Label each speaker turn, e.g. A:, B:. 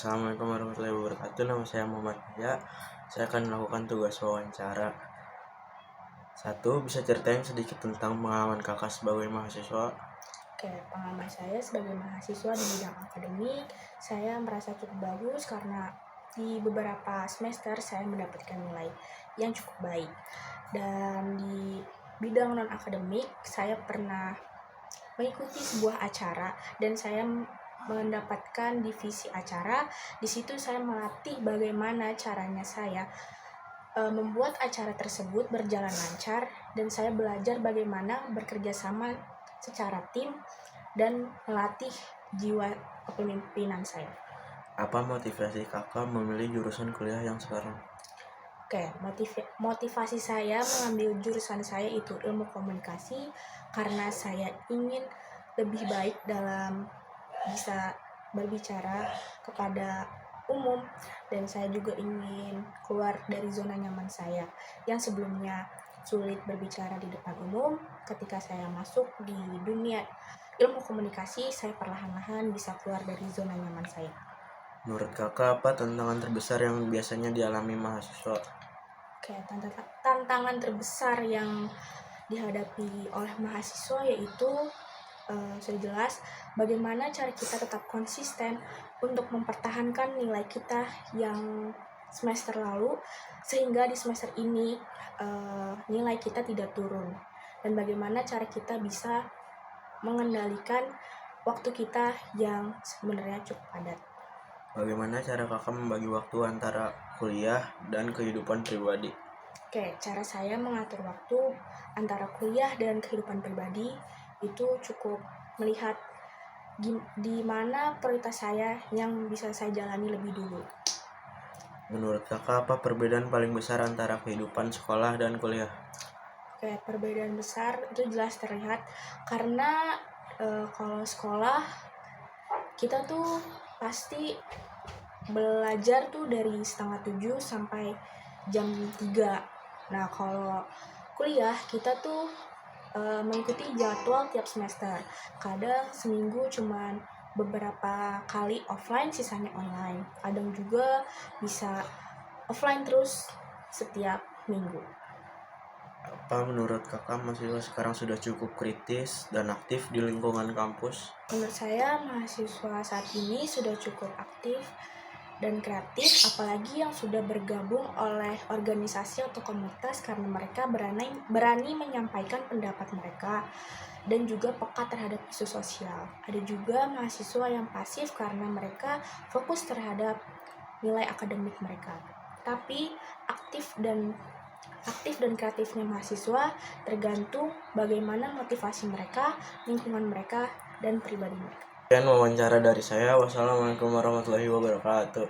A: Assalamualaikum warahmatullahi wabarakatuh. Nama saya Muhammad Yahya. Saya akan melakukan tugas wawancara. 1. Bisa ceritain sedikit tentang pengalaman kakak sebagai mahasiswa?
B: Oke, pengalaman saya sebagai mahasiswa di bidang akademik, saya merasa cukup bagus karena di beberapa semester saya mendapatkan nilai yang cukup baik. Dan di bidang non-akademik, saya pernah mengikuti sebuah acara dan saya mendapatkan divisi acara. Di situ saya melatih bagaimana caranya saya membuat acara tersebut berjalan lancar, dan saya belajar bagaimana bekerja sama secara tim dan melatih jiwa kepemimpinan saya.
A: Apa motivasi kakak memilih jurusan kuliah yang sekarang?
B: Oke, motivasi saya mengambil jurusan saya itu ilmu komunikasi karena saya ingin lebih baik dalam bisa berbicara kepada umum, dan saya juga ingin keluar dari zona nyaman saya yang sebelumnya sulit berbicara di depan umum. Ketika saya masuk di dunia ilmu komunikasi, saya perlahan-lahan bisa keluar dari zona nyaman saya.
A: Menurut kakak, apa tantangan terbesar yang biasanya dialami mahasiswa?
B: Oke, tantangan terbesar yang dihadapi oleh mahasiswa yaitu sudah jelas bagaimana cara kita tetap konsisten untuk mempertahankan nilai kita yang semester lalu, sehingga di semester ini nilai kita tidak turun, dan bagaimana cara kita bisa mengendalikan waktu kita yang sebenarnya cukup padat.
A: Bagaimana cara kakak membagi waktu antara kuliah dan kehidupan pribadi?
B: Oke, cara saya mengatur waktu antara kuliah dan kehidupan pribadi itu cukup melihat di mana prioritas saya yang bisa saya jalani lebih dulu.
A: Menurut kakak, apa perbedaan paling besar antara kehidupan sekolah dan kuliah?
B: Oke, perbedaan besar itu jelas terlihat karena kalau sekolah kita tuh pasti belajar tuh dari setengah 7 sampai jam 3. Nah, kalau kuliah kita tuh mengikuti jadwal tiap semester. Kadang seminggu cuman beberapa kali offline, sisanya online. Kadang juga bisa offline terus setiap minggu.
A: Apa menurut kakak mahasiswa sekarang sudah cukup kritis dan aktif di lingkungan kampus?
B: Menurut saya mahasiswa saat ini sudah cukup aktif dan kreatif, apalagi yang sudah bergabung oleh organisasi atau komunitas, karena mereka berani menyampaikan pendapat mereka dan juga peka terhadap isu sosial. Ada juga mahasiswa yang pasif karena mereka fokus terhadap nilai akademik mereka. Tapi aktif dan kreatifnya mahasiswa tergantung bagaimana motivasi mereka, lingkungan mereka, dan pribadi mereka.
A: Sekian wawancara dari saya. Wassalamualaikum warahmatullahi wabarakatuh.